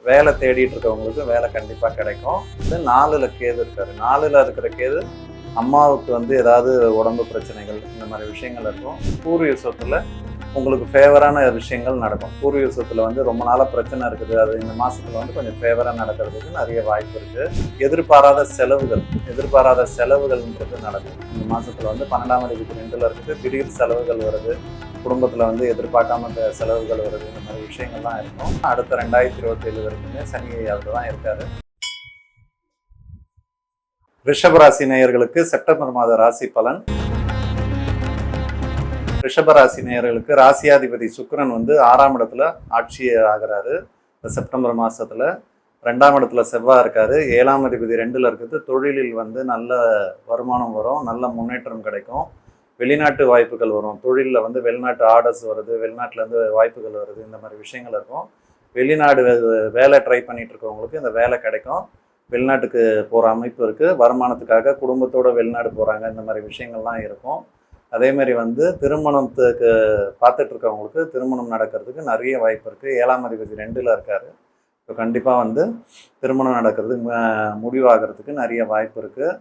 வேலை தேடிட்டு இருக்கவங்களுக்கு வேலை கண்டிப்பாக கிடைக்கும். இது 4ல் கேது இருக்காரு. 4ல் இருக்கிற கேது அம்மாவுக்கு வந்து ஏதாவது உடம்பு பிரச்சனைகள் இந்த மாதிரி விஷயங்கள் இருக்கும். பூர்வீக சொத்துல உங்களுக்கு ஃபேவரான விஷயங்கள் நடக்கும். பூர்வீக சொத்துல வந்து ரொம்ப நாளாக பிரச்சனை இருக்குது, அது இந்த மாசத்துல வந்து கொஞ்சம் ஃபேவராக நடக்கிறதுக்கு நிறைய வாய்ப்பு இருக்கு. எதிர்பாராத செலவுகள்ன்றது நடக்கும். இந்த மாசத்துல வந்து 12ஆம் அதிபதி 2ல் இருக்குது, திடீர் செலவுகள் வருது, குடும்பத்தில் வந்து எதிர்பார்க்காம செலவுகள் வருது, இந்த மாதிரி விஷயங்கள்லாம் இருக்கும். அடுத்த 2027 வரைக்குமே சனி அதில் தான் இருக்காரு. ரிஷபராசி நேயர்களுக்கு செப்டம்பர் மாத ராசி பலன். ரிஷபராசி நேயர்களுக்கு ராசியாதிபதி சுக்கிரன் வந்து 6ஆம் இடத்துல ஆட்சி ஆகிறாரு இந்த செப்டம்பர் மாசத்துல. 2ஆம் இடத்துல செவ்வாய் இருக்காரு. 7ஆம் அதிபதி 2ல் இருக்குது. தொழிலில் வந்து நல்ல வருமானம் வரும், நல்ல முன்னேற்றம் கிடைக்கும், வெளிநாட்டு வாய்ப்புகள் வரும். தொழிலில் வந்து வெளிநாட்டு ஆர்டர்ஸ் வருது, வெளிநாட்டிலேருந்து வாய்ப்புகள் வருது, இந்த மாதிரி விஷயங்கள் இருக்கும். வெளிநாடு வேலை ட்ரை பண்ணிட்டு இருக்கவங்களுக்கு இந்த வேலை கிடைக்கும். வெளிநாட்டுக்கு போகிற அமைப்பு இருக்குது. வருமானத்துக்காக குடும்பத்தோடு வெளிநாடு போகிறாங்க, இந்த மாதிரி விஷயங்கள்லாம் இருக்கும். அதேமாதிரி வந்து திருமணத்துக்கு பார்த்துட்டு இருக்கவங்களுக்கு திருமணம் நடக்கிறதுக்கு நிறைய வாய்ப்பு இருக்குது. 7ஆம் அதிபதி 2ல் இருக்கார். இப்போ கண்டிப்பாக வந்து திருமணம் நடக்கிறதுக்கு முடிவாகிறதுக்கு நிறைய வாய்ப்பு இருக்குது.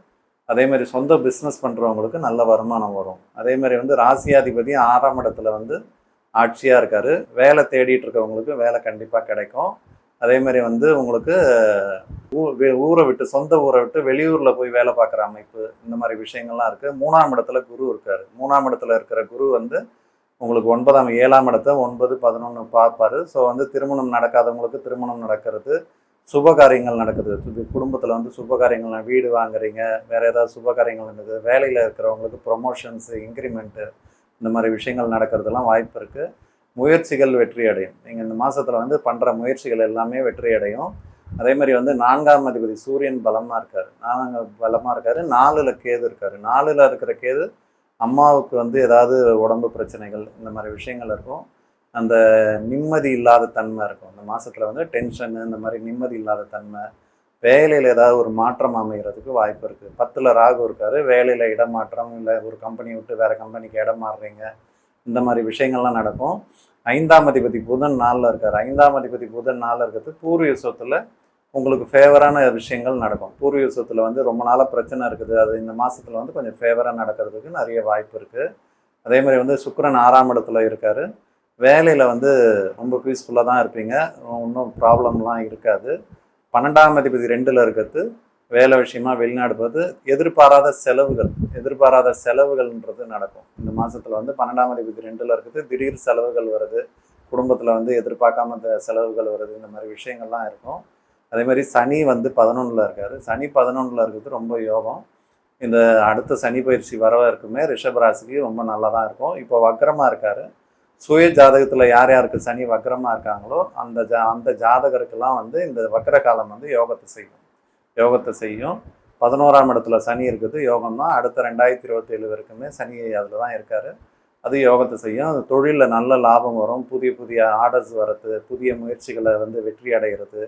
அதேமாதிரி சொந்த பிஸ்னஸ் பண்ணுறவங்களுக்கு நல்ல வருமானம் வரும். அதேமாதிரி வந்து ராசியாதிபதி 6ஆம் இடத்துல வந்து ஆட்சியாக இருக்கார். வேலை தேடிட்டு இருக்கவங்களுக்கு வேலை கண்டிப்பாக கிடைக்கும். அதேமாதிரி வந்து உங்களுக்கு ஊரை விட்டு, சொந்த ஊரை விட்டு வெளியூரில் போய் வேலை பார்க்குற அமைப்பு, இந்த மாதிரி விஷயங்கள்லாம் இருக்குது. 3ஆம் இடத்துல குரு இருக்கார். 3ஆம் இடத்துல இருக்கிற குரு வந்து உங்களுக்கு 7ஆம் இடத்த 9, 11 பார்ப்பார். ஸோ வந்து திருமணம் நடக்காதவங்களுக்கு திருமணம் நடக்கிறது, சுப காரியங்கள் நடக்குது. குடும்பத்தில் வந்து சுப காரியங்கள், வீடு வாங்குறீங்க, வேறு ஏதாவது சுப காரியங்கள் நடக்குது, வேலையில் இருக்கிறவங்களுக்கு ப்ரொமோஷன்ஸு, இன்க்ரிமெண்ட்டு, இந்த மாதிரி விஷயங்கள் நடக்கிறதுலாம் வாய்ப்பு இருக்குது. முயற்சிகள் வெற்றி அடையும். நீங்கள் இந்த மாதத்தில் வந்து பண்ணுற முயற்சிகள் எல்லாமே வெற்றி அடையும். அதே மாதிரி வந்து 4ஆம் அதிபதி சூரியன் பலமாக இருக்கார். 4ல் கேது இருக்கார். 4ல் இருக்கிற கேது அம்மாவுக்கு வந்து ஏதாவது உடம்பு பிரச்சனைகள், இந்த மாதிரி விஷயங்கள் இருக்கும். அந்த நிம்மதி இல்லாத தன்மை இருக்கும். இந்த மாதத்தில் வந்து டென்ஷனு, இந்த மாதிரி நிம்மதி இல்லாத தன்மை, வேலையில் ஏதாவது ஒரு மாற்றம் அமைகிறதுக்கு வாய்ப்பு இருக்குது. 10ல் ராகு இருக்கார். வேலையில் இடமாற்றம், இல்லை ஒரு கம்பெனி விட்டு வேறு கம்பெனிக்கு இடம் மாறுறீங்க, இந்த மாதிரி விஷயங்கள்லாம் நடக்கும். 5ஆம் அதிபதி புதன் 4ல் இருக்கார். 5ஆம் அதிபதி புதன் 4ல் இருக்கிறது பூர்வீக சொத்தில் உங்களுக்கு ஃபேவரான விஷயங்கள் நடக்கும். பூர்வீக சொத்தில் வந்து ரொம்ப நாளாக பிரச்சனை இருக்குது, அது இந்த மாதத்தில் வந்து கொஞ்சம் ஃபேவராக நடக்கிறதுக்கு நிறைய வாய்ப்பு இருக்குது. அதே மாதிரி வந்து சுக்கிரன் 6ஆம் இடத்துல இருக்கார். வேலையில் வந்து ரொம்ப பீஸ்ஃபுல்லாக தான் இருப்பீங்க, ஒன்றும் ப்ராப்ளம்லாம் இருக்காது. 12ஆம் அதிபதி 2ல் இருக்கிறது வேலை விஷயமா வெளிநாடு போது எதிர்பாராத செலவுகள்ன்றது நடக்கும். இந்த மாதத்தில் வந்து 12ஆம் அதிபதி 2ல் இருக்குது, திடீர் செலவுகள் வருது, குடும்பத்தில் வந்து எதிர்பார்க்காம செலவுகள் வருது, இந்த மாதிரி விஷயங்கள்லாம் இருக்கும். அதே மாதிரி சனி வந்து 11ல் இருக்கார். சனி 11ல் இருக்கிறது ரொம்ப யோகம். இந்த அடுத்த சனி பயிற்சி வரவருக்குமே ரிஷபராசிக்கு ரொம்ப நல்லா தான் இருக்கும். இப்போ வக்ரமாக இருக்கார். சுய ஜாதகத்தில் யார் யாருக்கு சனி வக்ரமாக இருக்காங்களோ அந்த ஜாதகருக்கெல்லாம் வந்து இந்த வக்ர காலம் வந்து யோகத்தை செய்யும். 11ஆம் இடத்துல சனி இருக்குது, யோகம் தான். அடுத்த 2027 வரைக்குமே சனி அதில் தான் இருக்கார். அது யோகத்தை செய்யும். அது தொழிலில் நல்ல லாபம் வரும், புதிய ஆர்டர்ஸ் வர்றது, புதிய முயற்சிகளை வந்து வெற்றி அடைகிறது.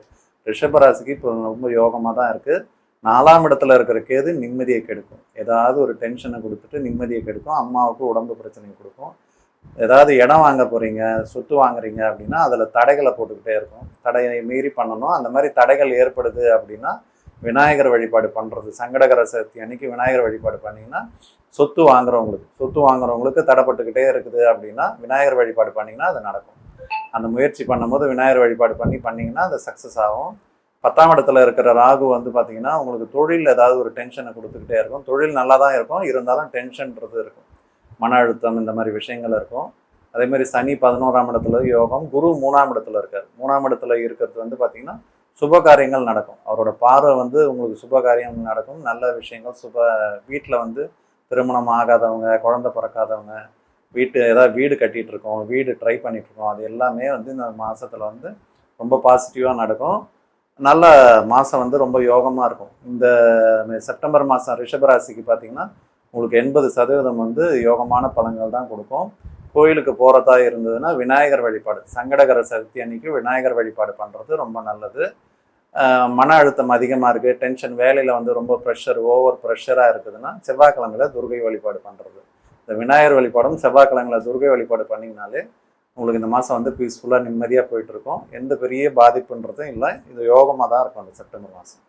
ரிஷபராசிக்கு இப்போ ரொம்ப யோகமாக தான் இருக்குது. 4ஆம் இடத்துல இருக்கிற கேது நிம்மதியை கெடுக்கும். ஏதாவது ஒரு டென்ஷனை கொடுத்துட்டு நிம்மதியை கெடுக்கும். அம்மாவுக்கு உடம்பு பிரச்சனையை கொடுக்கும். ஏதாவது இடம் வாங்க போகிறீங்க, சொத்து வாங்குறீங்க அப்படின்னா அதில் தடைகளை போட்டுக்கிட்டே இருக்கும். தடையை மீறி பண்ணணும். அந்த மாதிரி தடைகள் ஏற்படுது அப்படின்னா விநாயகர் வழிபாடு பண்ணுறது, சங்கடகர சதுர்த்தி அன்னைக்கு விநாயகர் வழிபாடு பண்ணிங்கன்னா சொத்து வாங்குறவங்களுக்கு தடைப்பட்டுக்கிட்டே இருக்குது அப்படின்னா விநாயகர் வழிபாடு பண்ணிங்கன்னா அது நடக்கும். அந்த முயற்சி பண்ணும்போது விநாயகர் வழிபாடு பண்ணிங்கன்னா அது சக்ஸஸ் ஆகும். 10ஆம் இடத்துல இருக்கிற ராகு வந்து பார்த்தீங்கன்னா உங்களுக்கு தொழில் ஏதாவது ஒரு டென்ஷனை கொடுத்துக்கிட்டே இருக்கும். தொழில் நல்லா தான் இருக்கும், இருந்தாலும் டென்ஷன்றது இருக்கும், மன அழுத்தம், இந்த மாதிரி விஷயங்கள் இருக்கும். அதேமாதிரி சனி 11ஆம் இடத்துல யோகம். குரு 3ஆம் இடத்துல இருக்கார். 3ஆம் இடத்துல இருக்கிறது வந்து பார்த்தீங்கன்னா சுப காரியங்கள் நடக்கும். அவரோட பார்வை வந்து உங்களுக்கு சுப காரியங்கள் நடக்கும், நல்ல விஷயங்கள். வீட்டில் வந்து திருமணம் ஆகாதவங்க, குழந்தை பிறக்காதவங்க, ஏதாவது வீடு கட்டிகிட்டு இருக்கோம், வீடு ட்ரை பண்ணிகிட்ருக்கோம், அது எல்லாமே வந்து இந்த மாதத்தில் வந்து ரொம்ப பாசிட்டிவாக நடக்கும். நல்ல மாதம் வந்து ரொம்ப யோகமாக இருக்கும். இந்த செப்டம்பர் மாதம் ரிஷபராசிக்கு பார்த்திங்கன்னா உங்களுக்கு 80% வந்து யோகமான பலன்கள் தான் கொடுக்கும். கோயிலுக்கு போகிறதா இருந்ததுன்னா விநாயகர் வழிபாடு, சங்கடகர சதுர்த்தி அன்னைக்கு விநாயகர் வழிபாடு பண்ணுறது ரொம்ப நல்லது. மன அழுத்தம் அதிகமாக இருக்குது, டென்ஷன், வேலையில் வந்து ரொம்ப ஓவர் ப்ரெஷராக இருக்குதுன்னா செவ்வாய்க்கிழமையில் துர்கை வழிபாடு பண்ணுறது. இந்த விநாயகர் வழிபாடும் செவ்வாய்க்கிழமையில் துர்கை வழிபாடு பண்ணிங்கனாலே உங்களுக்கு இந்த மாதம் வந்து பீஸ்ஃபுல்லாக நிம்மதியாக போயிட்டுருக்கும். எந்த பெரிய பாதிப்புன்றதும் இல்லை. இது யோகமாக தான் இருக்கும் அந்த செப்டம்பர் மாதம்.